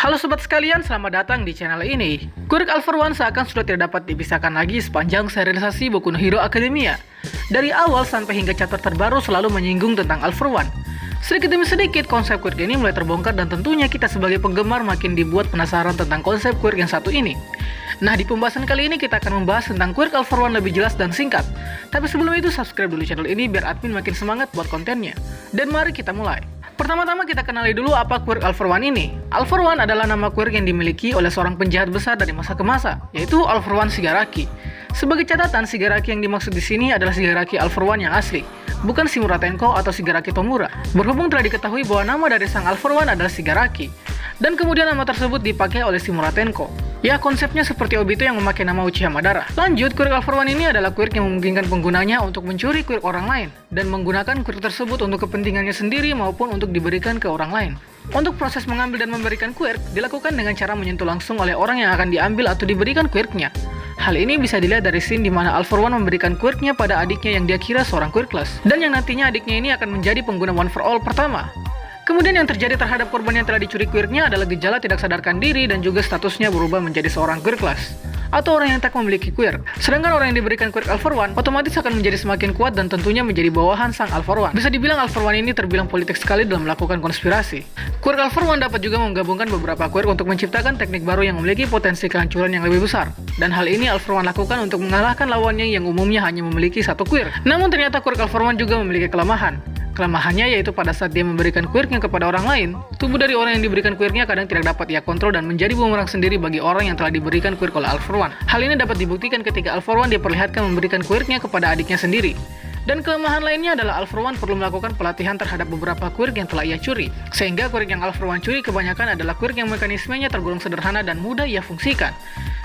Halo sobat sekalian, selamat datang di channel ini. Quirk All For One seakan sudah tidak dapat dipisahkan lagi sepanjang serialisasi Boku no Hero Academia. Dari awal sampai hingga chapter terbaru selalu menyinggung tentang All For One. Sedikit demi sedikit konsep Quirk ini mulai terbongkar dan tentunya kita sebagai penggemar makin dibuat penasaran tentang konsep Quirk yang satu ini. Nah, di pembahasan kali ini kita akan membahas tentang Quirk All For One lebih jelas dan singkat. Tapi sebelum itu subscribe dulu channel ini biar admin makin semangat buat kontennya. Dan mari kita mulai. Pertama-tama kita kenali dulu apa Quirk All For One ini. All For One adalah nama Quirk yang dimiliki oleh seorang penjahat besar dari masa ke masa, yaitu All For One Shigaraki. Sebagai catatan, Shigaraki yang dimaksud di sini adalah Shigaraki All For One yang asli, bukan Shimura Tenko atau Shigaraki Tomura. Berhubung telah diketahui bahwa nama dari sang All For One adalah Shigaraki, dan kemudian nama tersebut dipakai oleh Shimura Tenko. Ya, konsepnya seperti Obito yang memakai nama Uchiha Madara. Lanjut, Quirk All For One ini adalah Quirk yang memungkinkan penggunanya untuk mencuri Quirk orang lain, dan menggunakan Quirk tersebut untuk kepentingannya sendiri maupun untuk diberikan ke orang lain. Untuk proses mengambil dan memberikan Quirk dilakukan dengan cara menyentuh langsung oleh orang yang akan diambil atau diberikan Quirknya. Hal ini bisa dilihat dari scene di mana All For One memberikan Quirknya pada adiknya yang dia kira seorang Quirkless, dan yang nantinya adiknya ini akan menjadi pengguna One For All pertama. Kemudian yang terjadi terhadap korban yang telah dicuri Quirknya adalah gejala tidak sadarkan diri dan juga statusnya berubah menjadi seorang Quirkless atau orang yang tak memiliki Quirk. Sedangkan orang yang diberikan Quirk All For One otomatis akan menjadi semakin kuat dan tentunya menjadi bawahan sang All For One. Bisa dibilang All For One ini terbilang politik sekali dalam melakukan konspirasi. Quirk All For One dapat juga menggabungkan beberapa Quirk untuk menciptakan teknik baru yang memiliki potensi kehancuran yang lebih besar. Dan hal ini All For One lakukan untuk mengalahkan lawannya yang umumnya hanya memiliki satu Quirk. Namun ternyata Quirk All For One juga memiliki kelemahan. Kelemahannya yaitu pada saat dia memberikan Quirknya kepada orang lain, tubuh dari orang yang diberikan Quirknya kadang tidak dapat ia kontrol dan menjadi bumerang sendiri bagi orang yang telah diberikan Quirk oleh All For One. Hal ini dapat dibuktikan ketika All For One diperlihatkan memberikan Quirknya kepada adiknya sendiri. Dan kelemahan lainnya adalah All For One perlu melakukan pelatihan terhadap beberapa Quirk yang telah ia curi, sehingga Quirk yang All For One curi kebanyakan adalah Quirk yang mekanismenya tergolong sederhana dan mudah ia fungsikan.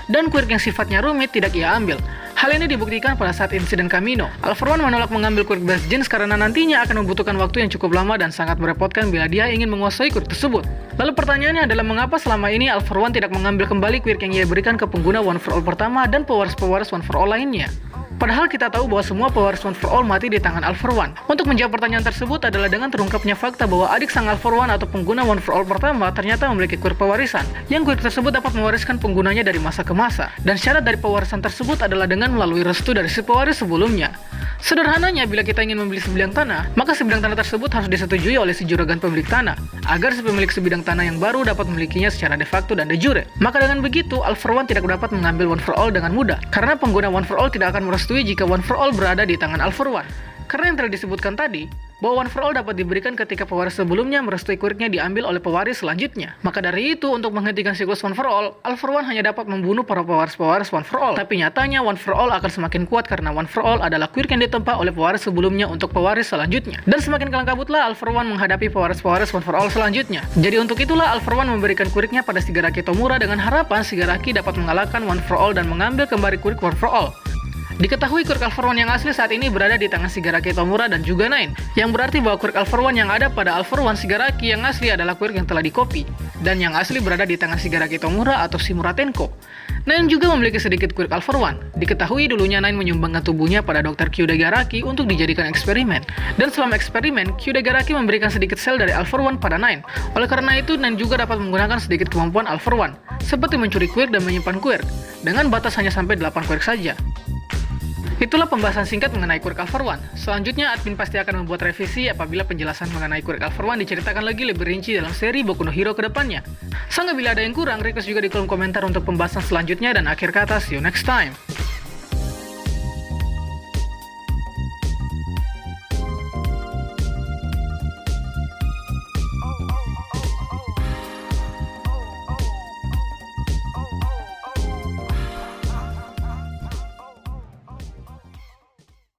Dan Quirk yang sifatnya rumit tidak ia ambil. Hal ini dibuktikan pada saat insiden Kamino. All For One menolak mengambil Quirk Blast Jeans karena nantinya akan membutuhkan waktu yang cukup lama dan sangat merepotkan bila dia ingin menguasai Quirk tersebut. Lalu pertanyaannya adalah mengapa selama ini All For One tidak mengambil kembali Quirk yang ia berikan ke pengguna One For All pertama dan Powers One For All lainnya? Padahal kita tahu bahwa semua Powers One For All mati di tangan All For One. Untuk menjawab pertanyaan tersebut adalah dengan terungkapnya fakta bahwa adik sang All For One atau pengguna One For All pertama ternyata memiliki Quirk pewarisan, yang Quirk tersebut dapat mewariskan penggunanya dari masa ke masa. Dan syarat dari pewarisan tersebut adalah dengan melalui restu dari si pewaris sebelumnya. Sederhananya, bila kita ingin membeli sebidang tanah, maka sebidang tanah tersebut harus disetujui oleh si juragan pemilik tanah, agar si pemilik sebidang tanah yang baru dapat memilikinya secara de facto dan de jure. Maka dengan begitu, All For One tidak dapat mengambil One For All dengan mudah, karena pengguna One For All tidak akan merestui jika One For All berada di tangan All For One. Karena yang telah disebutkan tadi, bahwa One For All dapat diberikan ketika pewaris sebelumnya merestui Quirknya diambil oleh pewaris selanjutnya. Maka dari itu, untuk menghentikan siklus One For All For One hanya dapat membunuh para pewaris-pewaris One For All. Tapi nyatanya One For All akan semakin kuat karena One For All adalah Quirk yang ditempa oleh pewaris sebelumnya untuk pewaris selanjutnya. Dan semakin kalang kabutlah All For One menghadapi pewaris-pewaris One For All selanjutnya. Jadi untuk itulah All For One memberikan Quirknya pada Shigaraki Tomura dengan harapan Shigaraki dapat mengalahkan One For All dan mengambil kembali Quirk One For All. Diketahui Quirk All For One yang asli saat ini berada di tangan Shigaraki Tomura dan juga Nine, yang berarti bahwa Quirk All For One yang ada pada All For One Shigaraki yang asli adalah Quirk yang telah dikopi, dan yang asli berada di tangan Shigaraki Tomura atau Shimura Tenko. Nine juga memiliki sedikit Quirk All For One. Diketahui dulunya Nine menyumbangkan tubuhnya pada Dr. Kyudagaraki untuk dijadikan eksperimen, dan selama eksperimen, Kyudagaraki memberikan sedikit sel dari All For One pada Nine. Oleh karena itu, Nine juga dapat menggunakan sedikit kemampuan All For One, seperti mencuri Quirk dan menyimpan Quirk, dengan batas hanya sampai 8 Quirk saja. Itulah pembahasan singkat mengenai Quirk All For One. Selanjutnya, admin pasti akan membuat revisi apabila penjelasan mengenai Quirk All For One diceritakan lagi lebih rinci dalam seri Boku no Hero kedepannya. Sangga bila ada yang kurang, request juga di kolom komentar untuk pembahasan selanjutnya, dan akhir kata, see you next time.